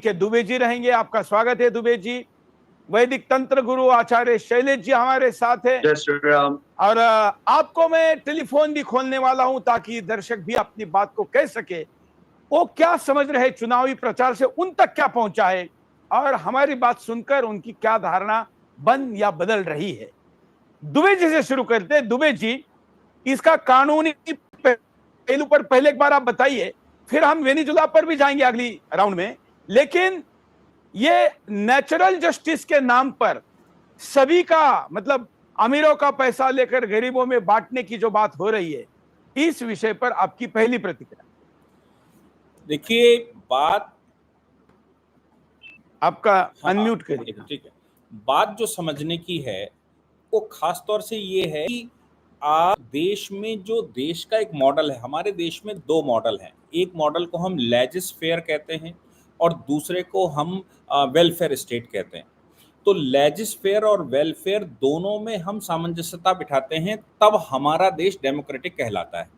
के दुबे जी रहेंगे। आपका स्वागत है दुबे जी। वैदिक तंत्र गुरु आचार्य शैलेश जी हमारे साथ है। जय श्री राम। और आपको मैं टेलीफोन भी खोलने वाला हूं ताकि दर्शक भी अपनी बात को कह सके, वो क्या समझ रहे चुनावी प्रचार से, उन तक क्या पहुंचा है और हमारी बात सुनकर उनकी क्या धारणा बन या बदल रही है। दुबे जी से शुरू करते हैं। दुबे जी, इसका कानूनी पहलू पर पहले एक बार आप बताइए, फिर हम वेनेजुला पर भी जाएंगे अगली राउंड में। लेकिन ये नेचुरल जस्टिस के नाम पर सभी का मतलब अमीरों का पैसा लेकर गरीबों में बांटने की जो बात हो रही है, इस विषय पर आपकी पहली प्रतिक्रिया। देखिए, बात आपका हाँ, अनम्यूट करिए। ठीक है। बात जो समझने की है वो खास तौर से ये है कि आज देश में जो देश का एक मॉडल है, हमारे देश में दो मॉडल हैं। एक मॉडल को हम लेजिस फेयर कहते हैं और दूसरे को हम वेलफेयर स्टेट कहते हैं। तो लेजिस फेयर और वेलफेयर दोनों में हम सामंजस्यता बिठाते हैं, तब हमारा देश डेमोक्रेटिक कहलाता है।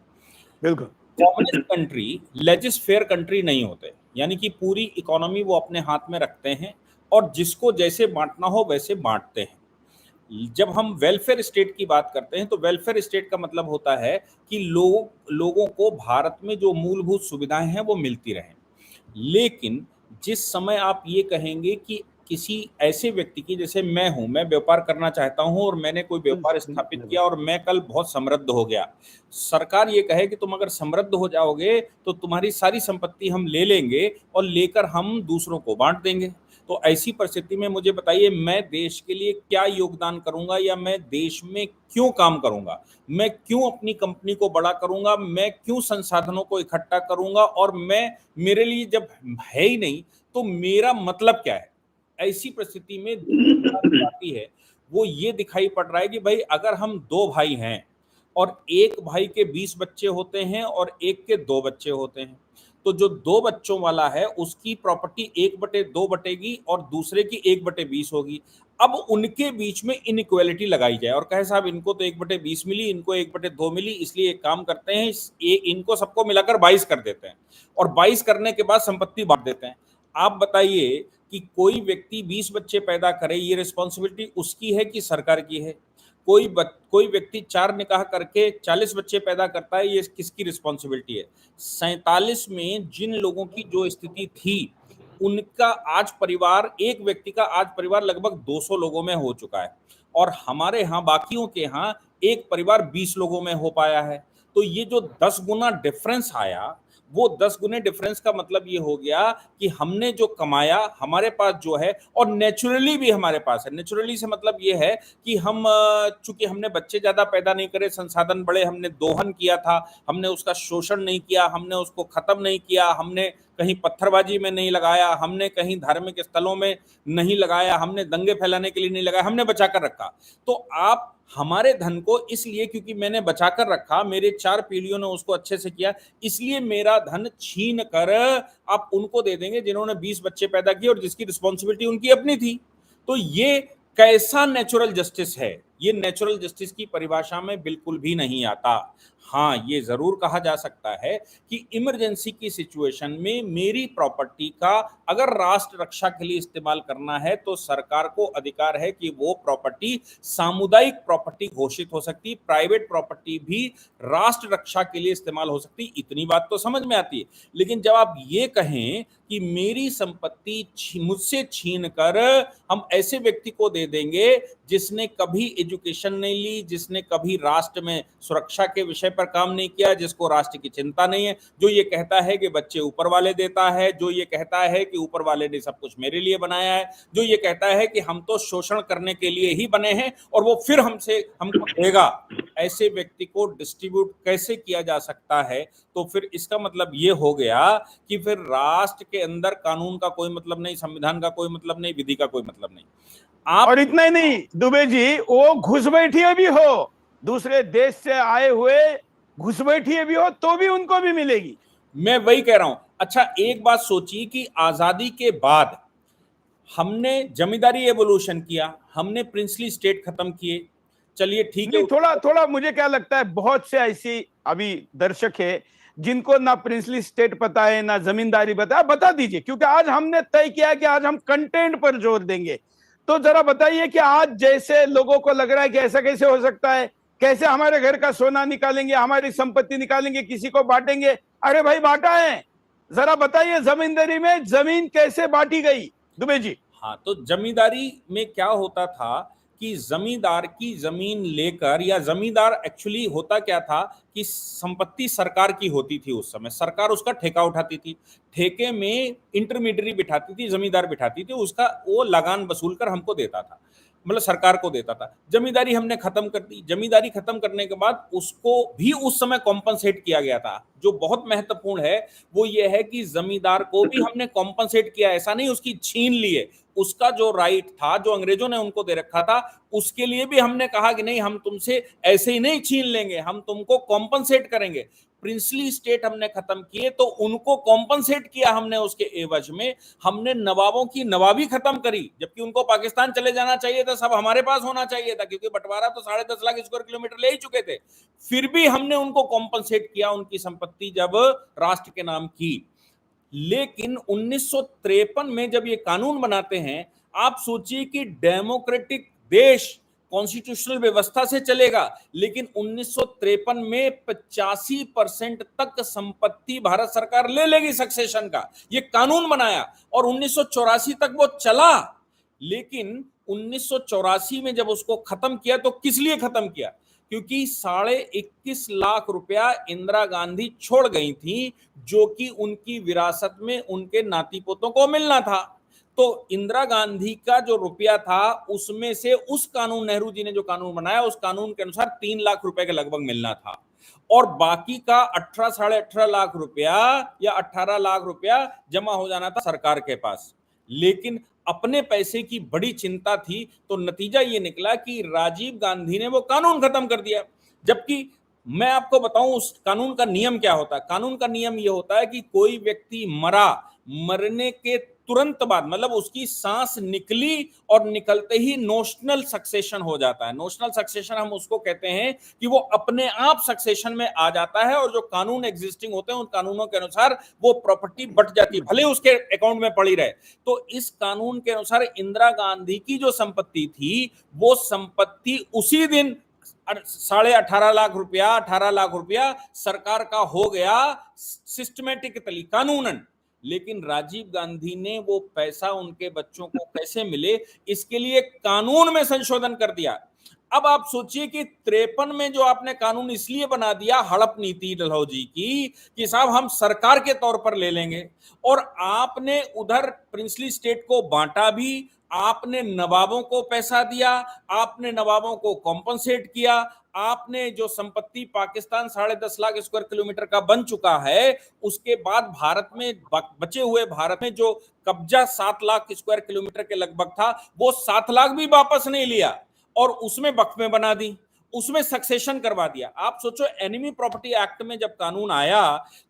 बिल्कुल। कम्युनिस्ट कंट्री लेजिस फेयर कंट्री नहीं होते, यानी कि पूरी इकोनॉमी वो अपने हाथ में रखते हैं और जिसको जैसे बांटना हो वैसे बांटते हैं। जब हम वेलफेयर स्टेट की बात करते हैं तो वेलफेयर स्टेट का मतलब होता है कि लोगों को भारत में जो मूलभूत सुविधाएं हैं वो मिलती रहें। लेकिन जिस समय आप ये कहेंगे कि किसी ऐसे व्यक्ति की, जैसे मैं हूं, मैं व्यापार करना चाहता हूं और मैंने कोई व्यापार स्थापित किया और मैं कल बहुत समृद्ध हो गया, सरकार ये कहे कि तुम अगर समृद्ध हो जाओगे तो तुम्हारी सारी संपत्ति हम ले लेंगे और लेकर हम दूसरों को बांट देंगे। तो ऐसी परिस्थिति में मुझे बताइए, मैं देश के लिए क्या योगदान करूंगा या मैं देश में क्यों काम करूंगा, मैं क्यों अपनी कंपनी को बड़ा करूंगा, मैं क्यों संसाधनों को इकट्ठा करूंगा, और मेरे लिए जब है ही नहीं तो मेरा मतलब क्या है। ऐसी परिस्थिति में आती है वो ये दिखाई पड़ रहा है कि भाई अगर हम दो भाई हैं और एक भाई के 20 बच्चे होते हैं और एक के 2 बच्चे होते हैं, तो जो 2 बच्चों वाला है उसकी प्रॉपर्टी 1/2 बटेगी और दूसरे की 1/20 होगी। अब उनके बीच में इनइक्वालिटी लगाई जाए और कहे साहब इनको तो 1/20 मिली, इनको 1/2 मिली, इसलिए एक काम करते हैं, इनको सबको मिलाकर 22 कर देते हैं और 22 करने के बाद संपत्ति बांट देते हैं। आप बताइए कि कोई व्यक्ति 20 बच्चे पैदा करे, ये रिस्पॉन्सिबिलिटी उसकी है कि सरकार की है? कोई व्यक्ति 4 निकाह करके 40 बच्चे पैदा करता है, ये किसकी रिस्पॉन्सिबिलिटी है? 47 में जिन लोगों की जो स्थिति थी, उनका आज परिवार, एक व्यक्ति का आज परिवार लगभग 200 लोगों में हो चुका है और हमारे यहाँ बाकियों के यहाँ एक परिवार 20 लोगों में हो पाया है। तो ये जो 10 गुना डिफरेंस आया, वो 10 गुने डिफरेंस का मतलब ये हो गया कि हमने जो कमाया हमारे पास जो है, और नेचुरली भी हमारे पास है। नेचुरली से मतलब ये है कि हम चूंकि हमने बच्चे ज्यादा पैदा नहीं करे, संसाधन बड़े, हमने दोहन किया था, हमने उसका शोषण नहीं किया, हमने उसको खत्म नहीं किया, हमने कहीं पत्थरबाजी में नहीं लगाया, हमने कहीं धार्मिक स्थलों में नहीं लगाया, हमने दंगे फैलाने के लिए नहीं लगाया, हमने बचा कर रखा। तो आप हमारे धन को इसलिए, क्योंकि मैंने बचा कर रखा, मेरे 4 पीढ़ियों ने उसको अच्छे से किया, इसलिए मेरा धन छीन कर आप उनको दे देंगे जिन्होंने 20 बच्चे पैदा किए और जिसकी रिस्पॉन्सिबिलिटी उनकी अपनी थी। तो ये कैसा नेचुरल जस्टिस है? ये नेचुरल जस्टिस की परिभाषा में बिल्कुल भी नहीं आता। हाँ, ये जरूर कहा जा सकता है कि इमरजेंसी की सिचुएशन में मेरी प्रॉपर्टी का अगर राष्ट्र रक्षा के लिए इस्तेमाल करना है तो सरकार को अधिकार है कि वो प्रॉपर्टी सामुदायिक प्रॉपर्टी घोषित हो सकती, प्राइवेट प्रॉपर्टी भी राष्ट्र रक्षा के लिए इस्तेमाल हो सकती। इतनी बात तो समझ में आती है। लेकिन जब आप ये कहें कि मेरी संपत्ति मुझसे छीन कर हम ऐसे व्यक्ति को दे देंगे जिसने कभी एजुकेशन नहीं ली, जिसने कभी राष्ट्र में सुरक्षा के विषय पर काम नहीं किया, जिसको राष्ट्र की चिंता नहीं है, जो ये कहता है कि बच्चे ऊपर वाले देता है, जो ये कहता है कि ऊपर वाले ने सब कुछ मेरे लिए बनाया है, जो ये कहता है कि हम तो शोषण करने के लिए ही बने हैं और वो फिर हमको देगा, ऐसे व्यक्ति को डिस्ट्रीब्यूट कैसे किया जा सकता है? तो फिर इसका मतलब ये हो गया कि फिर राष्ट्र के अंदर कानून का कोई मतलब नहीं, संविधान का कोई मतलब नहीं, विधि का कोई मतलब नहीं। और इतना ही नहीं दुबे जी, वो घुसपैठिए भी हो, दूसरे देश से आए हुए घुसपैठिए भी हो तो भी उनको भी मिलेगी। मैं वही कह रहा हूं। अच्छा, एक बात सोचिए कि आजादी के बाद हमने जमींदारी एवोल्यूशन किया, हमने प्रिंसली स्टेट खत्म किए, चलिए ठीक है। थोड़ा मुझे क्या लगता है, बहुत से ऐसी अभी दर्शक है जिनको ना प्रिंसली स्टेट पता है ना जमींदारी पता है, बता दीजिए, क्योंकि आज हमने तय किया है कि आज हम कंटेंट पर जोर देंगे। तो जरा बताइए कि आज जैसे लोगों को लग रहा है कि ऐसा कैसे हो सकता है, कैसे हमारे घर का सोना निकालेंगे, हमारी संपत्ति निकालेंगे, किसी को बांटेंगे। अरे भाई बांटा है, जरा बताइए जमींदारी में जमीन कैसे बांटी गई दुबे जी। हाँ, तो जमींदारी में क्या होता था कि जमींदार की जमीन लेकर, या जमींदार एक्चुअली होता क्या था कि संपत्ति सरकार की होती थी, उस समय सरकार उसका ठेका उठाती थी, ठेके में इंटरमीडियरी बिठाती थी, जमींदार बिठाती थी, उसका वो लगान वसूल कर हमको देता था, मतलब सरकार को देता था। जमींदारी हमने खत्म कर दी। जमींदारी खत्म करने के बाद उसको भी उस समय कॉम्पनसेट किया गया था। जो बहुत महत्वपूर्ण है वो ये है कि जमींदार को भी हमने कॉम्पनसेट किया, ऐसा नहीं उसकी छीन लिए। उसका जो राइट था, जो अंग्रेजों ने उनको दे रखा था, उसके लिए भी हमने कहा कि नहीं, हम तुमसे ऐसे ही नहीं छीन लेंगे, हम तुमको कॉम्पनसेट करेंगे। प्रिंसली स्टेट हमने खत्म किए तो उनको कॉम्पनसेट किया हमने, उसके एवज में हमने नवाबों की नवाबी खत्म करी, जबकि उनको पाकिस्तान चले जाना चाहिए था, सब हमारे पास होना चाहिए था, क्योंकि बंटवारा तो 10.5 लाख स्क्वायर किलोमीटर ले ही चुके थे। फिर भी हमने उनको कॉम्पनसेट किया, उनकी संपत्ति जब राष्ट्र के नाम की। लेकिन 1953 में जब ये कानून बनाते हैं, आप सोचिए कि डेमोक्रेटिक देश कॉन्स्टिट्यूशनल व्यवस्था से चलेगा, लेकिन 1953 में 85% तक संपत्ति भारत सरकार ले लेगी सक्सेशन का, ये कानून बनाया, और 1984 तक वो चला। लेकिन 1984 में जब उसको खत्म किया तो किस लिए खत्म किया? क्योंकि 21.5 लाख रुपया इंदिरा गांधी छोड़ गई थी, जो कि उनकी विरासत में उनके नाती पोतों को मिलना था। तो इंदिरा गांधी का जो रुपया था उसमें से उस कानून, नेहरू जी ने जो कानून बनाया उस कानून के अनुसार 3 लाख रुपए के लगभग मिलना था, और बाकी का 18 साढ़े 18 लाख रुपया या 18 लाख रुपया जमा हो जाना था सरकार के पास। लेकिन अपने पैसे की बड़ी चिंता थी, तो नतीजा ये निकला कि राजीव गांधी ने वो कानून खत्म कर दिया। जबकि मैं आपको बताऊं उस कानून का नियम क्या होता है। कानून का नियम ये होता है कि कोई व्यक्ति मरा, मरने के तुरंत बाद, मतलब उसकी सांस निकली और निकलते ही नोशनल सक्सेशन हो जाता है। नोशनल सक्सेशन हम उसको कहते हैं कि वो अपने आप सक्सेशन में आ जाता है, और जो कानून एग्जिस्टिंग होते हैं उन कानूनों के अनुसार वो प्रॉपर्टी बट जाती है, भले उसके अकाउंट में पड़ी रहे। तो इस कानून के अनुसार इंदिरा गांधी की जो संपत्ति थी, वो संपत्ति उसी दिन 18.5 लाख रुपया, 18 लाख रुपया सरकार का हो गया सिस्टमेटिकली, कानूनन। लेकिन राजीव गांधी ने वो पैसा उनके बच्चों को कैसे मिले, इसके लिए कानून में संशोधन कर दिया। अब आप सोचिए कि 53 में जो आपने कानून इसलिए बना दिया, हड़प नीति डलहौजी की, कि साहब हम सरकार के तौर पर ले लेंगे, और आपने उधर प्रिंसली स्टेट को बांटा भी, आपने नवाबों को पैसा दिया, आपने नवाबों को कॉम्पनसेट किया, आपने जो संपत्ति पाकिस्तान 10.5 लाख स्क्वायर किलोमीटर का बन चुका है, उसके बाद भारत में बचे हुए, भारत में जो कब्जा 7 लाख स्क्वायर किलोमीटर के लगभग था, वो 7 लाख भी वापस नहीं लिया और उसमें वक्फ में बना दी, उसमें सक्सेशन करवा दिया। आप सोचो, एनिमी प्रॉपर्टी एक्ट में जब कानून आया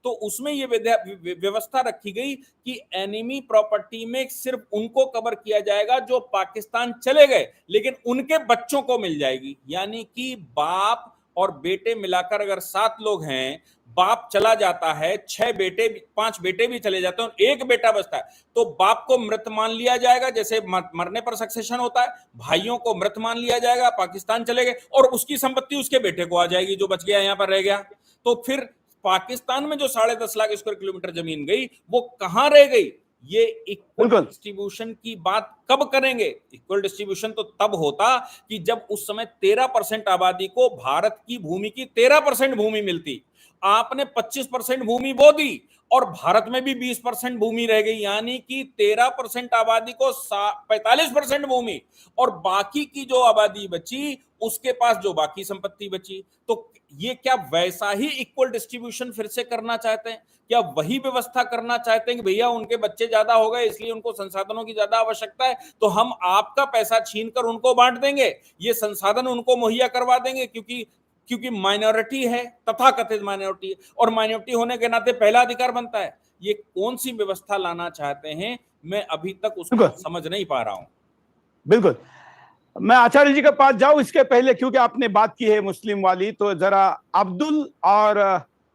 तो उसमें ये व्यवस्था रखी गई कि एनिमी प्रॉपर्टी में सिर्फ उनको कवर किया जाएगा जो पाकिस्तान चले गए, लेकिन उनके बच्चों को मिल जाएगी। यानी कि बाप और बेटे मिलाकर अगर 7 लोग हैं, बाप चला जाता है, 6 बेटे, 5 बेटे भी चले जाते हैं, एक बेटा बचता है, तो बाप को मृत मान लिया जाएगा, जैसे मरने पर सक्सेशन होता है, भाइयों को मृत मान लिया जाएगा, पाकिस्तान चले गए, और उसकी संपत्ति उसके बेटे को आ जाएगी जो बच गया, यहां पर रह गया। तो फिर पाकिस्तान में जो 10.5 लाख स्क्वायर किलोमीटर जमीन गई, वो कहां रह गई? ये इक्वल डिस्ट्रीब्यूशन की बात कब करेंगे? इक्वल डिस्ट्रीब्यूशन तो तब होता कि जब उस समय 13% आबादी को भारत की भूमि की 13% भूमि मिलती। आपने 25% भूमि बो दी और भारत में भी 20% भूमि रह गई, यानी कि 13% आबादी को 45% भूमि, और बाकी की जो आबादी बची उसके पास जो बाकी संपत्ति बची। तो ये क्या वैसा ही इक्वल डिस्ट्रीब्यूशन फिर से करना चाहते हैं? क्या वही व्यवस्था करना चाहते हैं कि भैया उनके बच्चे ज्यादा हो गए इसलिए उनको संसाधनों की ज्यादा आवश्यकता है, तो हम आपका पैसा छीनकर उनको बांट देंगे, ये संसाधन उनको मुहैया करवा देंगे, क्योंकि माइनॉरिटी है, तथाकथित माइनॉरिटी है, और माइनॉरिटी होने के नाते पहला अधिकार बनता है। ये कौन सी व्यवस्था लाना चाहते हैं, मैं अभी तक उसको समझ नहीं पा रहा हूं। बिल्कुल, मैं आचार्य जी के पास जाऊं इसके पहले, क्योंकि आपने बात की है मुस्लिम वाली, तो जरा अब्दुल और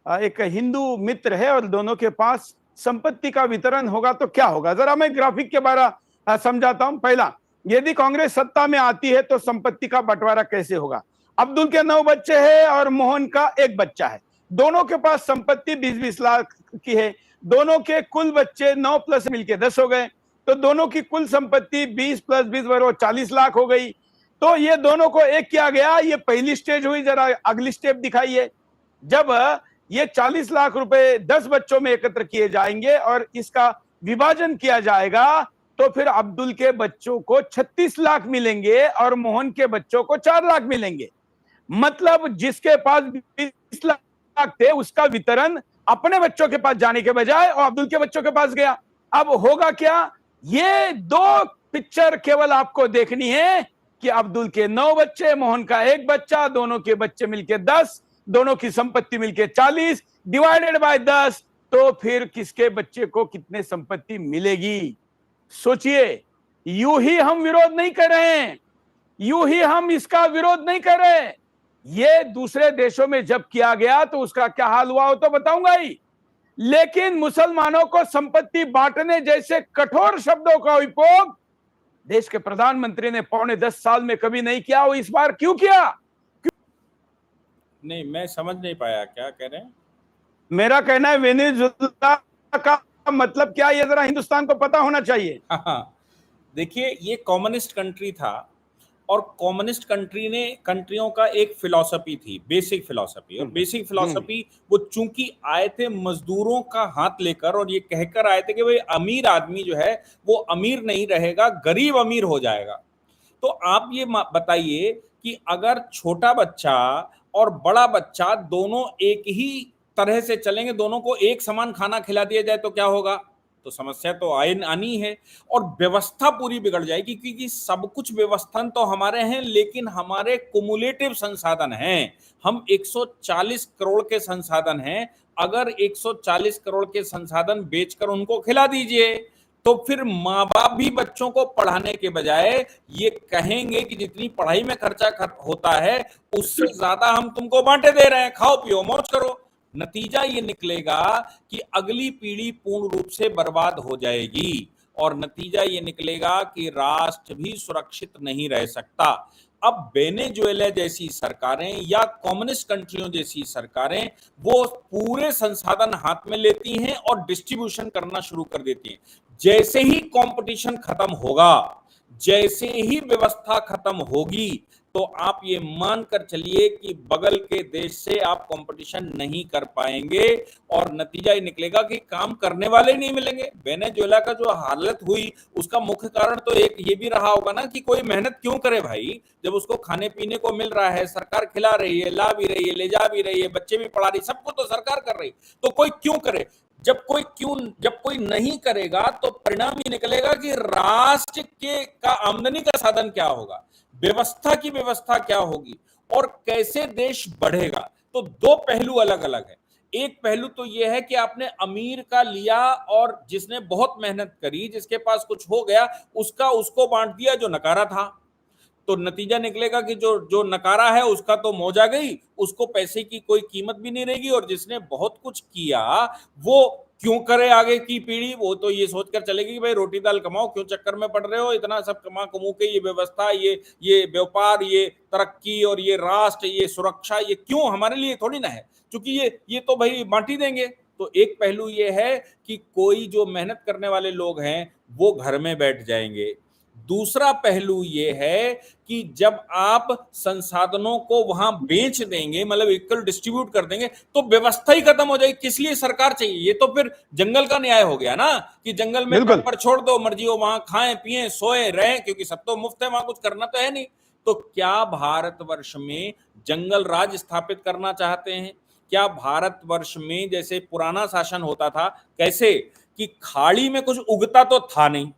एक हिंदू मित्र है और दोनों के पास संपत्ति का वितरण होगा तो क्या होगा? जरा मैं ग्राफिक के बारे समझाता हूं। पहला, यदि कांग्रेस सत्ता में आती है तो संपत्ति का बंटवारा कैसे होगा? अब्दुल के 9 बच्चे हैं और मोहन का 1 बच्चा है। दोनों के पास संपत्ति 20-20 लाख की है। दोनों के कुल बच्चे 9 प्लस मिलके 10 हो गए, तो दोनों की कुल संपत्ति 20 प्लस 20 बराबर 40 लाख हो गई। तो ये दोनों को एक किया गया। ये पहली स्टेज हुई। जरा अगली स्टेप दिखाइए। जब ये 40 लाख रुपए 10 बच्चों में एकत्र किए जाएंगे और इसका विभाजन किया जाएगा तो फिर अब्दुल के बच्चों को 36 लाख मिलेंगे और मोहन के बच्चों को 4 लाख मिलेंगे। मतलब जिसके पास 20 लाख थे उसका वितरण अपने बच्चों के पास जाने के बजाय और अब्दुल के बच्चों के पास गया। अब होगा क्या? ये 2 पिक्चर केवल आपको देखनी है कि अब्दुल के 9 बच्चे, मोहन का 1 बच्चा, दोनों के बच्चे मिलके 10, दोनों की संपत्ति मिलके 40 डिवाइडेड बाय 10, तो फिर किसके बच्चे को कितने संपत्ति मिलेगी? सोचिए। यूं ही हम विरोध नहीं कर रहे हैं, यूं ही हम इसका विरोध नहीं कर रहे हैं। ये दूसरे देशों में जब किया गया तो उसका क्या हाल हुआ हो तो बताऊंगा ही। लेकिन मुसलमानों को संपत्ति बांटने जैसे कठोर शब्दों का उपयोग देश के प्रधानमंत्री ने पौने 10 साल में कभी नहीं किया। वो इस बार क्यों किया? नहीं, मैं समझ नहीं पाया क्या कह रहे हैं। मेरा कहना है वेनेजुएला का मतलब क्या, ये जरा हिंदुस्तान को पता होना चाहिए। हाँ, देखिए, ये कम्युनिस्ट कंट्री था और कम्युनिस्ट कंट्रियों का एक फिलॉसफी थी, बेसिक फिलॉसफी। और बेसिक फिलॉसफी वो चूंकि आए थे मजदूरों का हाथ लेकर और ये कहकर आए थे कि भाई अमीर आदमी जो है वो अमीर नहीं रहेगा, गरीब अमीर हो जाएगा। तो आप ये बताइए कि अगर छोटा बच्चा और बड़ा बच्चा दोनों एक ही तरह से चलेंगे, दोनों को एक समान खाना खिला दिया जाए तो क्या होगा? तो समस्या तो आनी है और व्यवस्था पूरी बिगड़ जाएगी, क्योंकि सब कुछ व्यवस्था तो हमारे हैं लेकिन हमारे कुमुलेटिव संसाधन हैं। हम 140 करोड़ के संसाधन हैं। अगर 140 करोड़ के संसाधन बेचकर उनको खिला दीजिए तो फिर माँ बाप भी बच्चों को पढ़ाने के बजाय ये कहेंगे कि जितनी पढ़ाई में खर्चा होता है उससे ज्यादा हम तुमको बांटे दे रहे हैं, खाओ पियो मौज करो। नतीजा ये निकलेगा कि अगली पीढ़ी पूर्ण रूप से बर्बाद हो जाएगी और नतीजा ये निकलेगा कि राष्ट्र भी सुरक्षित नहीं रह सकता। अब वेनेजुएला जैसी सरकारें या कम्युनिस्ट कंट्रियों जैसी सरकारें वो पूरे संसाधन हाथ में लेती हैं और डिस्ट्रीब्यूशन करना शुरू कर देती हैं। जैसे ही कंपटीशन खत्म होगा, जैसे ही व्यवस्था खत्म होगी, तो आप ये मानकर चलिए कि बगल के देश से आप कंपटीशन नहीं कर पाएंगे और नतीजा ये निकलेगा कि काम करने वाले नहीं मिलेंगे। वेनेजुएला का जो हालत हुई उसका मुख्य कारण तो एक ये भी रहा होगा ना कि कोई मेहनत क्यों करे भाई, जब उसको खाने पीने को मिल रहा है, सरकार खिला रही है, ला भी रही है, ले जा भी रही है, बच्चे भी पढ़ा रही, सबको तो सरकार कर रही, तो कोई क्यों करे? जब कोई नहीं करेगा तो परिणाम ये निकलेगा कि राष्ट्र के का आमदनी का साधन क्या होगा, व्यवस्था क्या होगी और कैसे देश बढ़ेगा। तो 2 पहलू अलग अलग है। एक पहलू तो यह है कि आपने अमीर का लिया और जिसने बहुत मेहनत करी, जिसके पास कुछ हो गया, उसको बांट दिया जो नकारा था। तो नतीजा निकलेगा कि जो नकारा है उसका तो मौज आ गई, उसको पैसे की कोई कीमत भी नहीं रहेगी और जिसने बहुत कुछ किया वो क्यों करे? आगे की पीढ़ी वो तो ये सोचकर चलेगी कि भाई रोटी दाल कमाओ, क्यों चक्कर में पड़ रहे हो, इतना सब कमा कमू के ये व्यवस्था, ये व्यापार, ये तरक्की और ये राष्ट्र, ये सुरक्षा, ये क्यों हमारे लिए थोड़ी ना है, क्योंकि ये तो भाई बांटी देंगे। तो एक पहलू ये है कि कोई जो मेहनत करने वाले लोग हैं वो घर में बैठ जाएंगे। दूसरा पहलू ये है कि जब आप संसाधनों को वहां बेच देंगे, मतलब इक्वल डिस्ट्रीब्यूट कर देंगे, तो व्यवस्था ही खत्म हो जाएगी। किस लिए सरकार चाहिए? ये तो फिर जंगल का न्याय हो गया ना कि जंगल में पर छोड़ दो, मर्जी हो, वहां खाएं पिएं सोए रहें, क्योंकि सब तो मुफ्त है, वहां कुछ करना तो है नहीं। तो क्या भारतवर्ष में जंगल राज स्थापित करना चाहते हैं? क्या भारतवर्ष में जैसे पुराना शासन होता था, कैसे कि खाड़ी में कुछ उगता तो था नहीं,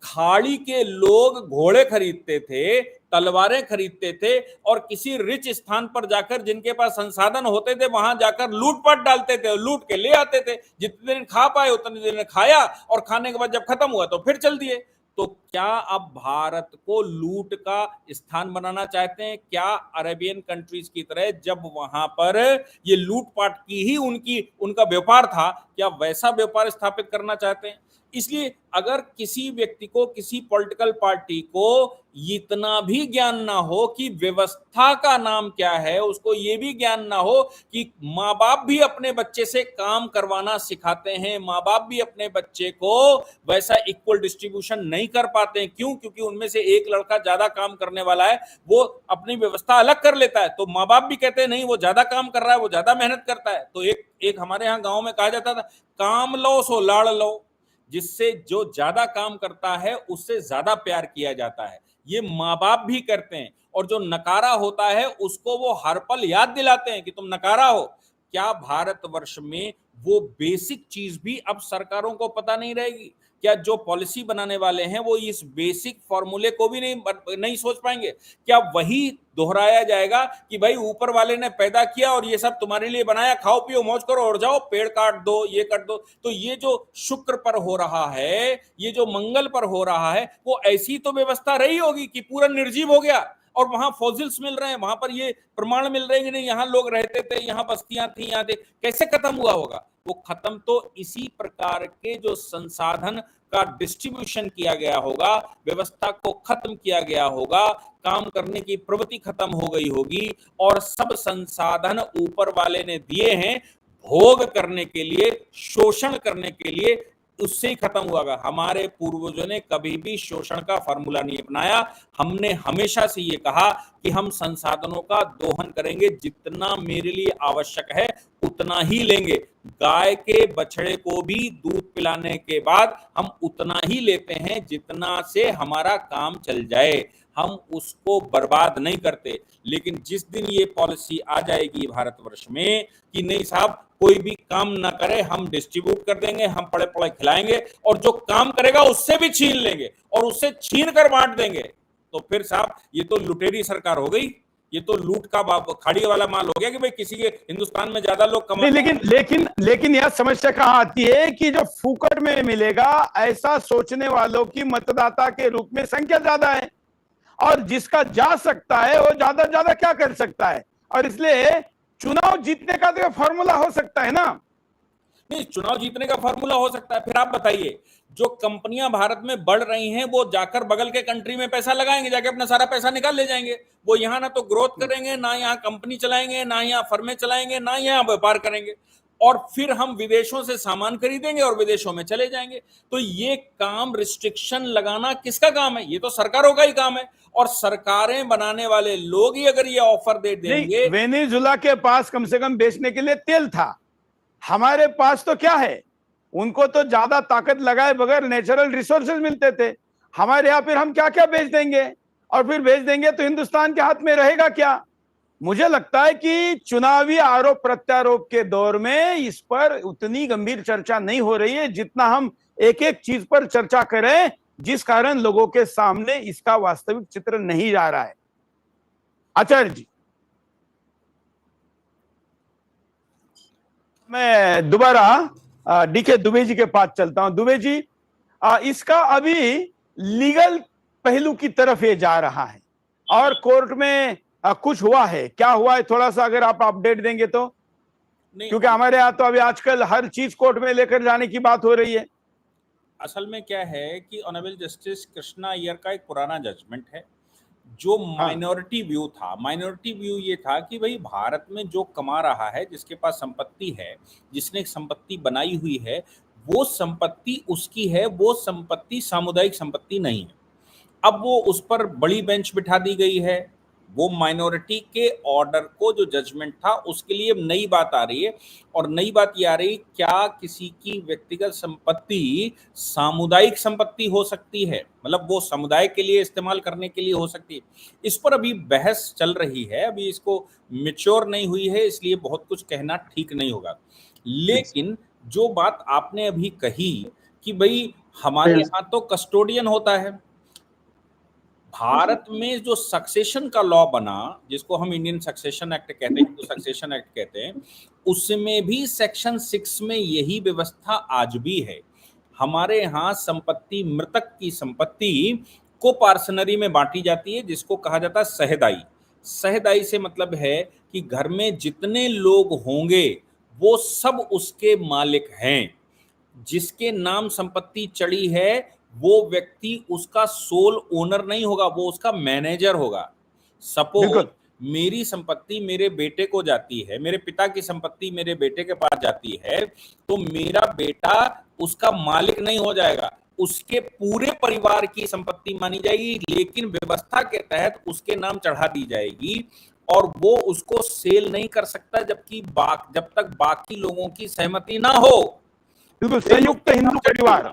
खाड़ी के लोग घोड़े खरीदते थे, तलवारें खरीदते थे और किसी रिच स्थान पर जाकर जिनके पास संसाधन होते थे वहां जाकर लूटपाट डालते थे, लूट के ले आते थे। जितने दिन खा पाए उतने दिन खाया और खाने के बाद जब खत्म हुआ तो फिर चल दिए। तो क्या अब भारत को लूट का स्थान बनाना चाहते हैं? क्या अरेबियन कंट्रीज की तरह जब वहां पर ये लूटपाट की ही उनका व्यापार था, क्या वैसा व्यापार स्थापित करना चाहते हैं? इसलिए अगर किसी व्यक्ति को, किसी पॉलिटिकल पार्टी को इतना भी ज्ञान ना हो कि व्यवस्था का नाम क्या है, उसको ये भी ज्ञान ना हो कि माँ बाप भी अपने बच्चे से काम करवाना सिखाते हैं, माँ बाप भी अपने बच्चे को वैसा इक्वल डिस्ट्रीब्यूशन नहीं कर पाते हैं। क्यों? क्योंकि उनमें से एक लड़का ज्यादा काम करने वाला है, वो अपनी व्यवस्था अलग कर लेता है, तो माँ बाप भी कहते हैं नहीं वो ज्यादा काम कर रहा है, वो ज्यादा मेहनत करता है। तो एक हमारे यहाँ गांव में कहा जाता था, काम लो सो लाड़ लो, जिससे जो ज्यादा काम करता है उससे ज्यादा प्यार किया जाता है। ये माँ बाप भी करते हैं, और जो नकारा होता है उसको वो हर पल याद दिलाते हैं कि तुम नकारा हो। क्या भारतवर्ष में वो बेसिक चीज भी अब सरकारों को पता नहीं रहेगी? क्या जो पॉलिसी बनाने वाले हैं वो इस बेसिक फॉर्मूले को भी नहीं सोच पाएंगे? क्या वही दोहराया जाएगा कि भाई ऊपर वाले ने पैदा किया और ये सब तुम्हारे लिए बनाया, खाओ पियो मौज करो और जाओ, पेड़ काट दो, ये कर दो। तो ये जो शुक्र पर हो रहा है, ये जो मंगल पर हो रहा है, वो ऐसी तो व्यवस्था रही होगी कि पूरा निर्जीव हो गया और वहां फॉसिल्स मिल रहे हैं, वहां पर ये प्रमाण मिल रहे हैं कि नहीं यहाँ लोग रहते थे, यहाँ बस्तियां थी, यहाँ थे। कैसे खत्म हुआ होगा? वो खत्म तो इसी प्रकार के जो संसाधन का डिस्ट्रीब्यूशन किया गया होगा, व्यवस्था को खत्म किया गया होगा, काम करने की प्रवृत्ति खत्म हो गई होगी, और सब संसाधन ऊपर वाले ने दिए हैं भोग करने के लिए, शोषण करने के लिए, उससे ही खत्म हुआ होगा। हमारे पूर्वजों ने कभी भी शोषण का फॉर्मूला नहीं अपनाया। हमने हमेशा से ये कहा कि हम संसाधनों का दोहन करेंगे, जितना मेरे लिए आवश्यक है उतना ही लेंगे। गाय के बछड़े को भी दूध पिलाने के बाद हम उतना ही लेते हैं जितना से हमारा काम चल जाए, हम उसको बर्बाद नहीं करते। लेकिन जिस दिन ये पॉलिसी आ जाएगी भारतवर्ष में कि नहीं साहब कोई भी काम ना करे, हम डिस्ट्रीब्यूट कर देंगे, हम पड़े पड़े खिलाएंगे, और जो काम करेगा उससे भी छीन लेंगे और उससे छीन कर बांट देंगे, तो फिर साहब ये तो लुटेरी सरकार हो गई, ये तो लूट का खाड़ी वाला माल हो गया कि भाई किसी के हिंदुस्तान में ज्यादा लोग कमा। लेकिन यह समस्या कहां आती है कि जो फूकट में मिलेगा ऐसा सोचने वालों की मतदाता के रूप में संख्या ज्यादा है, और जिसका जा सकता है वो ज्यादा क्या कर सकता है, और इसलिए चुनाव जीतने का तो फॉर्मूला हो सकता है ना। नहीं, चुनाव जीतने का फॉर्मूला हो सकता है। फिर आप बताइए, जो कंपनियां भारत में बढ़ रही हैं वो जाकर बगल के कंट्री में पैसा लगाएंगे, जाके अपना सारा पैसा निकाल ले जाएंगे। वो यहाँ ना तो ग्रोथ करेंगे, ना यहाँ कंपनी चलाएंगे, ना यहाँ फर्में चलाएंगे, ना यहाँ व्यापार करेंगे, और फिर हम विदेशों से सामान खरीदेंगे और विदेशों में चले जाएंगे। तो ये काम रिस्ट्रिक्शन लगाना किसका काम है? ये तो सरकारों का ही काम है, और सरकारें बनाने वाले लोग ही अगर ये ऑफर दे देंगे। वेनेजुला के पास कम से कम बेचने के लिए तेल था, हमारे पास तो क्या है? उनको तो ज्यादा ताकत लगाए बगैर नेचुरल रिसोर्सेज मिलते थे। हमारे यहां फिर हम क्या क्या बेच देंगे, और फिर बेच देंगे तो हिंदुस्तान के हाथ में रहेगा क्या? मुझे लगता है कि चुनावी आरोप प्रत्यारोप के दौर में इस पर उतनी गंभीर चर्चा नहीं हो रही है जितना हम एक एक चीज पर चर्चा करें, जिस कारण लोगों के सामने इसका वास्तविक चित्र नहीं जा रहा है। आचार्य जी, मैं दोबारा डीके दुबे जी के पास चलता हूं। दुबे जी, इसका अभी लीगल पहलू की तरफ ये जा रहा है, और कोर्ट में कुछ हुआ है, क्या हुआ है थोड़ा सा अगर आप अपडेट देंगे तो? क्योंकि हमारे यहाँ तो अभी आजकल हर चीज कोर्ट में लेकर जाने की बात हो रही है। असल में क्या है कि ऑनरेबल जस्टिस कृष्णा अय्यर का एक पुराना जजमेंट है, जो माइनॉरिटी व्यू था। माइनॉरिटी व्यू ये था कि भाई भारत में जो कमा रहा है, जिसके पास संपत्ति है, जिसने संपत्ति बनाई हुई है, वो संपत्ति उसकी है, वो संपत्ति सामुदायिक संपत्ति नहीं है। अब वो उस पर बड़ी बेंच बिठा दी गई है। वो माइनॉरिटी के ऑर्डर को जो जजमेंट था उसके लिए नई बात आ रही है, और नई बात ये आ रही, क्या किसी की व्यक्तिगत संपत्ति सामुदायिक संपत्ति हो सकती है, मतलब वो समुदाय के लिए इस्तेमाल करने के लिए हो सकती है। इस पर अभी बहस चल रही है, अभी इसको मैच्योर नहीं हुई है, इसलिए बहुत कुछ कहना ठीक नहीं होगा। लेकिन जो बात आपने अभी कही कि भाई हमारे यहाँ तो कस्टोडियन होता है, भारत में जो सक्सेशन का लॉ बना, जिसको हम इंडियन सक्सेशन एक्ट कहते हैं, तो सक्सेशन एक्ट कहते हैं, उसमें भी सेक्शन 6 में यही व्यवस्था आज भी है। हमारे यहाँ संपत्ति, मृतक की संपत्ति को पार्सनरी में बांटी जाती है, जिसको कहा जाता है सहदाई। सहदाई से मतलब है कि घर में जितने लोग होंगे वो सब उसके मालिक हैं। जिसके नाम संपत्ति चढ़ी है वो व्यक्ति उसका सोल ओनर नहीं होगा, वो उसका मैनेजर होगा। सपोज बिल्कुल। मेरी संपत्ति मेरे बेटे को जाती है, मेरे पिता की संपत्ति मेरे बेटे के पास जाती है, तो मेरा बेटा उसका मालिक नहीं हो जाएगा, उसके पूरे परिवार की संपत्ति मानी जाएगी, लेकिन व्यवस्था के तहत उसके नाम चढ़ा दी जाएगी और वो उसको सेल नहीं कर सकता जब तक बाकी लोगों की सहमति ना हो। बिल्कुल, संयुक्त हिंदू परिवार।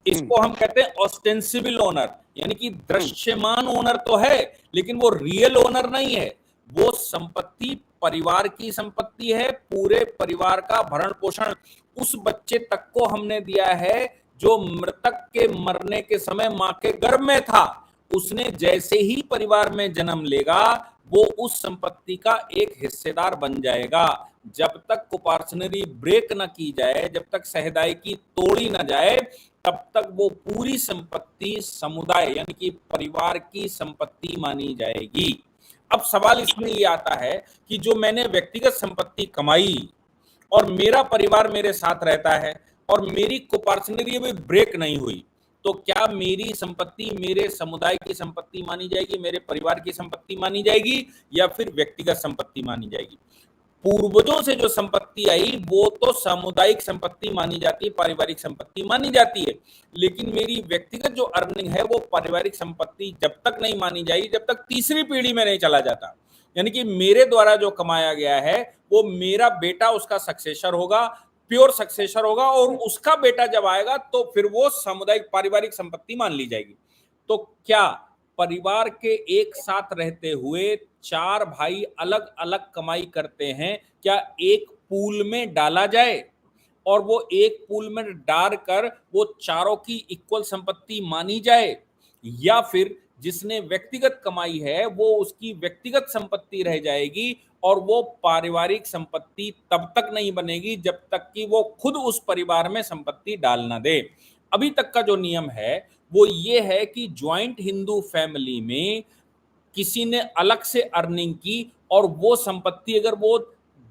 इसको हम कहते हैं ऑस्टेंसिबल ओनर, यानी कि दृश्यमान ओनर तो है लेकिन वो रियल ओनर नहीं है। वो संपत्ति परिवार की संपत्ति है, पूरे परिवार का भरण पोषण उस बच्चे तक को हमने दिया है जो मृतक के मरने के समय मां के गर्भ में था। उसने जैसे ही परिवार में जन्म लेगा वो उस संपत्ति का एक हिस्सेदार बन जाएगा। जब तक कुपार्सनरी ब्रेक न की जाए, जब तक सहदाई की तोड़ी न जाए, तब तक वो पूरी संपत्ति समुदाय यानी कि परिवार की संपत्ति मानी जाएगी। अब सवाल इसमें ये आता है कि जो मैंने व्यक्तिगत संपत्ति कमाई और मेरा परिवार मेरे साथ रहता है और मेरी कुपार्सनरी अभी ब्रेक नहीं हुई, तो क्या मेरी संपत्ति मेरे समुदाय की संपत्ति मानी जाएगी, मेरे परिवार की संपत्ति मानी जाएगी, या फिर व्यक्तिगत संपत्ति मानी जाएगी? पूर्वजों से जो संपत्ति आई वो तो सामुदायिक संपत्ति मानी जाती है, पारिवारिक संपत्ति मानी जाती है, लेकिन मेरी व्यक्तिगत जो अर्निंग है वो पारिवारिक संपत्ति जब तक नहीं मानी जाएगी जब तक तीसरी पीढ़ी में नहीं चला जाता। यानी कि मेरे द्वारा जो कमाया गया है वो मेरा बेटा उसका सक्सेसर होगा, प्योर सक्सेसर होगा, और उसका बेटा जब आएगा तो फिर वो सामुदायिक पारिवारिक संपत्ति मान ली जाएगी। तो क्या परिवार के एक साथ रहते हुए चार भाई अलग अलग कमाई करते हैं, क्या एक पूल में डाला जाए और वो एक पूल में डालकर वो चारों की इक्वल संपत्ति मानी जाए, या फिर जिसने व्यक्तिगत कमाई है वो उसकी व्यक्तिगत संपत्ति रह जाएगी और वो पारिवारिक संपत्ति तब तक नहीं बनेगी जब तक कि वो खुद उस परिवार में संपत्ति डाल ना दे? अभी तक का जो नियम है वो ये है कि ज्वाइंट हिंदू फैमिली में किसी ने अलग से अर्निंग की और वो संपत्ति अगर वो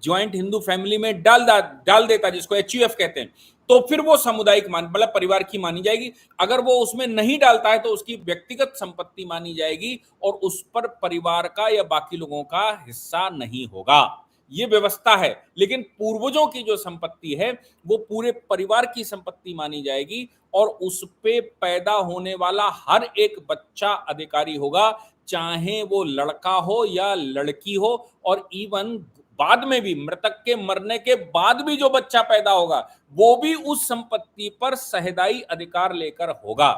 ज्वाइंट हिंदू फैमिली में डाल देता, जिसको एचयूएफ कहते हैं, तो फिर वो सामुदायिक मतलब परिवार की मानी जाएगी। अगर वो उसमें नहीं डालता है तो उसकी व्यक्तिगत संपत्ति मानी जाएगी और उस पर परिवार का या बाकी लोगों का हिस्सा नहीं होगा। ये व्यवस्था है, लेकिन पूर्वजों की जो संपत्ति है वो पूरे परिवार की संपत्ति मानी जाएगी और उस पे पैदा होने वाला हर एक बच्चा अधिकारी होगा, चाहे वो लड़का हो या लड़की हो, और इवन बाद में भी मृतक के मरने के बाद भी जो बच्चा पैदा होगा वो भी उस संपत्ति पर सहदाई अधिकार लेकर होगा।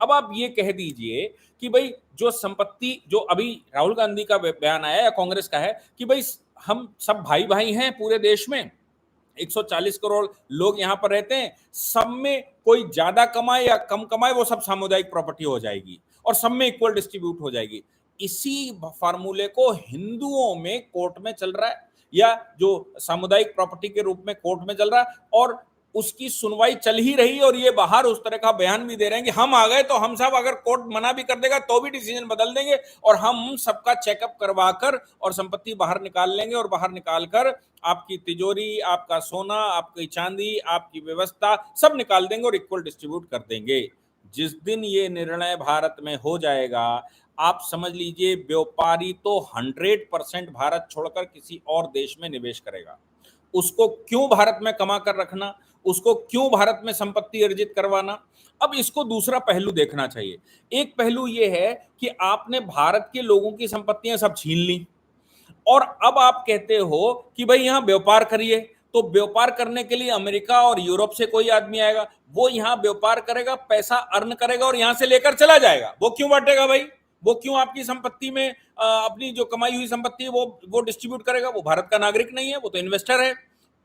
अब आप ये कह दीजिए कि भाई जो संपत्ति, जो अभी राहुल गांधी का बयान आया या कांग्रेस का है कि भाई हम सब भाई भाई हैं पूरे देश में, 140 करोड़ लोग यहां पर रहते हैं, सब में कोई ज्यादा कमाए या कम कमाए वो सब सामुदायिक प्रॉपर्टी हो जाएगी और सब में इक्वल डिस्ट्रीब्यूट हो जाएगी। इसी फार्मूले को हिंदुओं में कोर्ट में चल रहा है या जो सामुदायिक प्रॉपर्टी के रूप में कोर्ट में चल रहा है, और उसकी सुनवाई चल ही रही, और ये बाहर उस तरह का बयान भी दे रहे हैं कि हम आ गए तो हम सब, अगर कोर्ट मना भी कर देगा तो भी डिसीजन बदल देंगे और हम सबका चेकअप करवा कर और संपत्ति बाहर निकाल लेंगे, और बाहर निकाल कर आपकी तिजोरी, आपका सोना, आपकी चांदी, आपकी व्यवस्था सब निकाल देंगे और इक्वल डिस्ट्रीब्यूट कर देंगे। जिस दिन ये निर्णय भारत में हो जाएगा, आप समझ लीजिए व्यापारी तो 100% भारत छोड़कर किसी और देश में निवेश करेगा। उसको क्यों भारत में कमा कर रखना, उसको क्यों भारत में संपत्ति अर्जित करवाना? अब इसको दूसरा पहलू देखना चाहिए। एक पहलू यह है कि आपने भारत के लोगों की संपत्तियां सब छीन ली और अब आप कहते हो कि भाई यहां व्यापार करिए, तो व्यापार करने के लिए अमेरिका और यूरोप से कोई आदमी आएगा, वो यहां व्यापार करेगा, पैसा अर्न करेगा और यहां से लेकर चला जाएगा। वो क्यों बांटेगा भाई? वो क्यों आपकी संपत्ति में अपनी जो कमाई हुई संपत्ति है वो डिस्ट्रीब्यूट करेगा? वो भारत का नागरिक नहीं है, वो तो इन्वेस्टर है।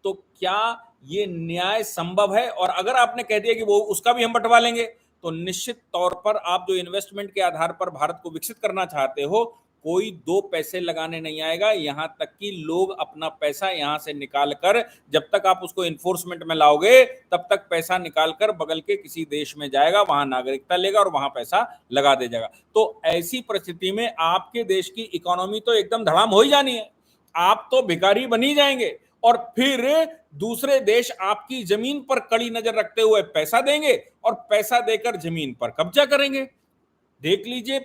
तो क्या ये न्याय संभव है? और अगर आपने कह दिया कि वो उसका भी हम बंटवा लेंगे, तो निश्चित तौर पर आप जो इन्वेस्टमेंट के आधार पर भारत को विकसित करना चाहते हो, कोई 2 पैसे लगाने नहीं आएगा, यहां तक कि लोग अपना पैसा यहां से निकाल कर, जब तक आप उसको इन्फोर्समेंट में लाओगे तब तक पैसा निकाल कर बगल के किसी देश में जाएगा, वहां नागरिकता लेगा और वहां पैसा लगा दे जाएगा। तो ऐसी परिस्थिति में आपके देश की इकोनॉमी तो एकदम धड़ाम हो ही जानी है, आप तो भिखारी बनी जाएंगे और फिर दूसरे देश आपकी जमीन पर कड़ी नजर रखते हुए पैसा देंगे और पैसा देकर जमीन पर कब्जा करेंगे। देख लीजिए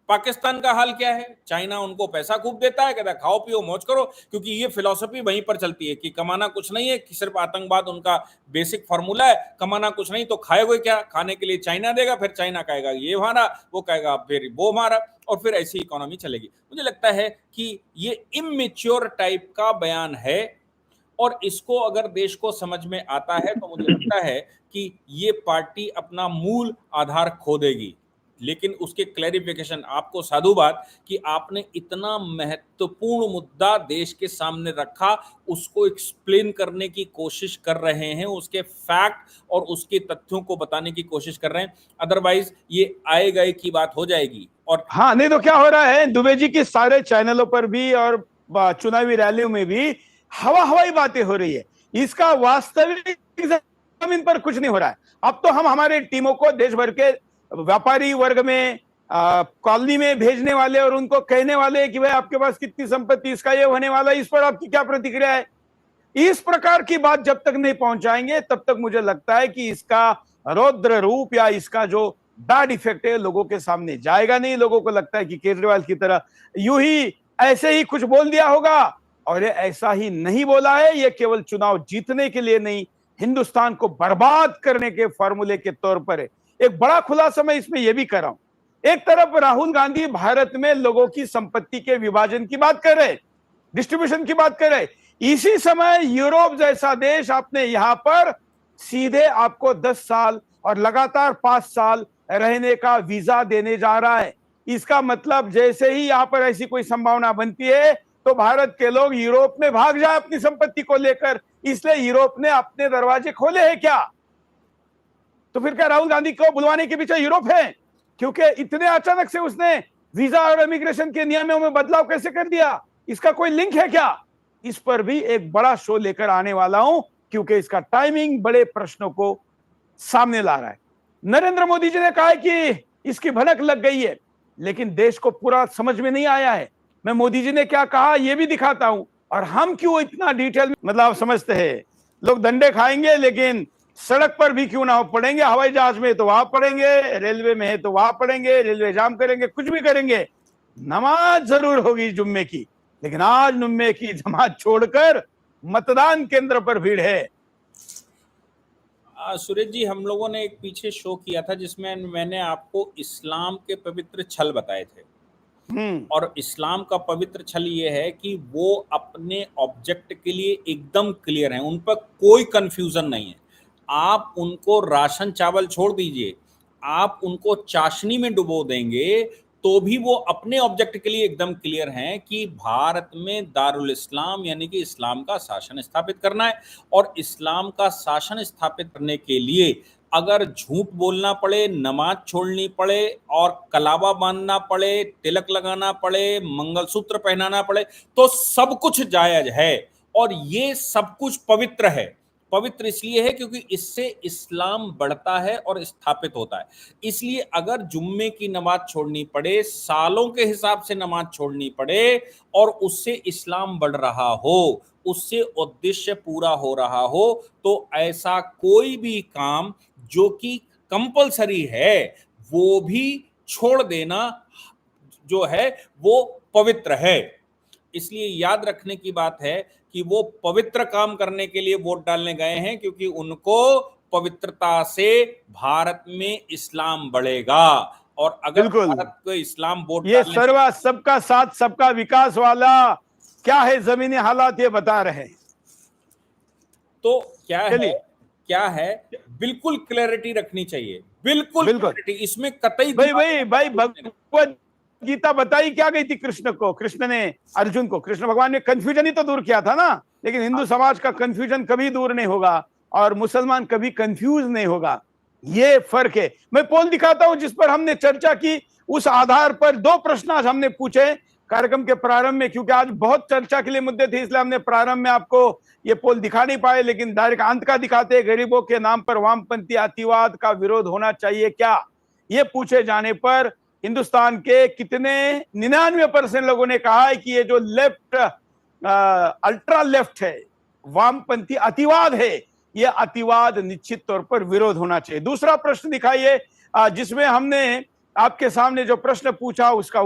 पाकिस्तान का हाल क्या है, चाइना उनको पैसा खूब देता है, कहता है खाओ पियो मौज करो, क्योंकि ये फिलॉसफी वहीं पर चलती है कि कमाना कुछ नहीं है, कि सिर्फ आतंकवाद उनका बेसिक फॉर्मूला है, कमाना कुछ नहीं तो खाएगा क्या, खाने के लिए चाइना देगा, फिर चाइना कहेगा ये हमारा, वो कहेगा फिर वो हमारा, और फिर ऐसी इकोनॉमी चलेगी। मुझे लगता है कि ये इमेच्योर टाइप का बयान है और इसको अगर देश को समझ में आता है तो मुझे लगता है कि ये पार्टी अपना मूल आधार खो देगी। लेकिन उसके क्लैरिफिकेशन, आपको साधुवाद कि आपने इतना महत्वपूर्ण मुद्दा देश के सामने रखा, उसको एक्सप्लेन करने की कोशिश कर रहे हैं, उसके फैक्ट और उसके तथ्यों को बताने की कोशिश कर रहे हैं, अदरवाइज ये आए गए की बात हो जाएगी। और हाँ, नहीं तो क्या हो रहा है, दुबे जी की सारे चैनलों पर भी और चुनावी रैलियों में भी हवाई बातें हो रही है, इसका वास्तविक जमीन पर कुछ नहीं हो रहा है। अब तो हम हमारे टीमों को देश भर के व्यापारी वर्ग में कॉलोनी में भेजने वाले और उनको कहने वाले कि भाई आपके पास कितनी संपत्ति, इसका ये होने वाला, इस पर आपकी क्या प्रतिक्रिया है। इस प्रकार की बात जब तक नहीं पहुंचाएंगे तब तक मुझे लगता है कि इसका रौद्र रूप या इसका जो बैड इफेक्ट है लोगों के सामने जाएगा नहीं। लोगों को लगता है कि केजरीवाल की तरह यूं ही ऐसे ही कुछ बोल दिया होगा, और ये ऐसा ही नहीं बोला है, ये केवल चुनाव जीतने के लिए नहीं, हिंदुस्तान को बर्बाद करने के फॉर्मूले के तौर पर है। एक बड़ा खुलासा मैं इसमें यह भी कर रहा हूं, एक तरफ राहुल गांधी भारत में लोगों की संपत्ति के विभाजन की बात कर रहे, डिस्ट्रीब्यूशन की बात कर रहे, इसी समय यूरोप जैसा देश आपने यहां पर सीधे आपको 10 साल और लगातार 5 साल रहने का वीजा देने जा रहा है। इसका मतलब जैसे ही यहां पर ऐसी कोई संभावना बनती है तो भारत के लोग यूरोप में भाग जाए अपनी संपत्ति को लेकर, इसलिए यूरोप ने अपने दरवाजे खोले हैं क्या? तो फिर क्या राहुल गांधी को बुलवाने के पीछे यूरोप है? क्योंकि इतने अचानक से उसने वीजा और इमिग्रेशन के नियमों में बदलाव कैसे कर दिया, इसका कोई लिंक है क्या? इस पर भी एक बड़ा शो लेकर आने वाला हूं, क्योंकि इसका टाइमिंग बड़े प्रश्नों को सामने ला रहा है। नरेंद्र मोदी जी ने कहा है कि इसकी भनक लग गई है, लेकिन देश को पूरा समझ में नहीं आया है। मैं मोदी जी ने क्या कहा यह भी दिखाता हूं, और हम क्यों इतना डिटेल मतलब समझते हैं। लोग डंडे खाएंगे लेकिन सड़क पर भी क्यों ना हो पड़ेंगे, हवाई जहाज में तो वहां पड़ेंगे, रेलवे में है तो वहां पड़ेंगे, रेलवे जाम करेंगे, कुछ भी करेंगे, नमाज जरूर होगी जुम्मे की, लेकिन आज जुम्मे की जमात छोड़कर मतदान केंद्र पर भीड़ है। सुरेश जी, हम लोगों ने एक पीछे शो किया था जिसमें मैंने आपको इस्लाम के पवित्र छल बताए थे, और इस्लाम का पवित्र छल ये है कि वो अपने ऑब्जेक्ट के लिए एकदम क्लियर हैं, उन पर कोई कंफ्यूजन नहीं है। आप उनको राशन चावल छोड़ दीजिए, आप उनको चाशनी में डुबो देंगे तो भी वो अपने ऑब्जेक्ट के लिए एकदम क्लियर हैं कि भारत में दारुल इस्लाम यानी कि इस्लाम का शासन स्थापित करना है, और इस्लाम का शासन स्थापित करने के लिए अगर झूठ बोलना पड़े, नमाज छोड़नी पड़े और कलावा बांधना पड़े, तिलक लगाना पड़े, मंगलसूत्र पहनाना पड़े, तो सब कुछ जायज है। और ये सब कुछ पवित्र है। पवित्र इसलिए है क्योंकि इससे इस्लाम बढ़ता है और स्थापित होता है। इसलिए अगर जुम्मे की नमाज छोड़नी पड़े, सालों के हिसाब से नमाज छोड़नी पड़े, और उससे इस्लाम बढ़ रहा हो, उससे उद्देश्य पूरा हो रहा हो, तो ऐसा कोई भी काम जो कि कंपलसरी है वो भी छोड़ देना जो है वो पवित्र है। इसलिए याद रखने की बात है कि वो पवित्र काम करने के लिए वोट डालने गए हैं, क्योंकि उनको पवित्रता से भारत में इस्लाम बढ़ेगा। और अगर भारत को इस्लाम वोट ये सर्वा सबका साथ सबका विकास वाला क्या है जमीनी हालात ये बता रहे हैं। तो क्या है बिल्कुल क्लैरिटी रखनी चाहिए, बिल्कुल क्लैरिटी, इसमें कतई भाई भगवत गीता बताई क्या गई थी कृष्ण को, कृष्ण ने अर्जुन को, कृष्ण भगवान ने कंफ्यूजन ही तो दूर किया था ना। लेकिन हिंदू समाज का कंफ्यूजन कभी दूर नहीं होगा और मुसलमान कभी कंफ्यूज नहीं होगा, ये फर्क है। मैं पोल दिखाता हूं जिस पर हमने चर्चा की, उस आधार पर 2 प्रश्न आज हमने पूछे। कार्यक्रम के प्रारंभ में, क्योंकि आज बहुत चर्चा के लिए मुद्दे थे, इसलिए हमने प्रारंभ में आपको ये पोल दिखा नहीं पाए, लेकिन डायरेक्ट अंत का दिखाते हैं। गरीबों के नाम पर वामपंथी अतिवाद का विरोध होना चाहिए क्या, ये पूछे जाने पर हिंदुस्तान के कितने 99% लोगों ने कहा है कि ये जो लेफ्ट अल्ट्रा लेफ्ट है, वामपंथी अतिवाद है, ये अतिवाद निश्चित तौर पर विरोध होना चाहिए। दूसरा प्रश्न दिखाइए जिसमें हमने आपके सामने जो प्रश्न पूछा उसका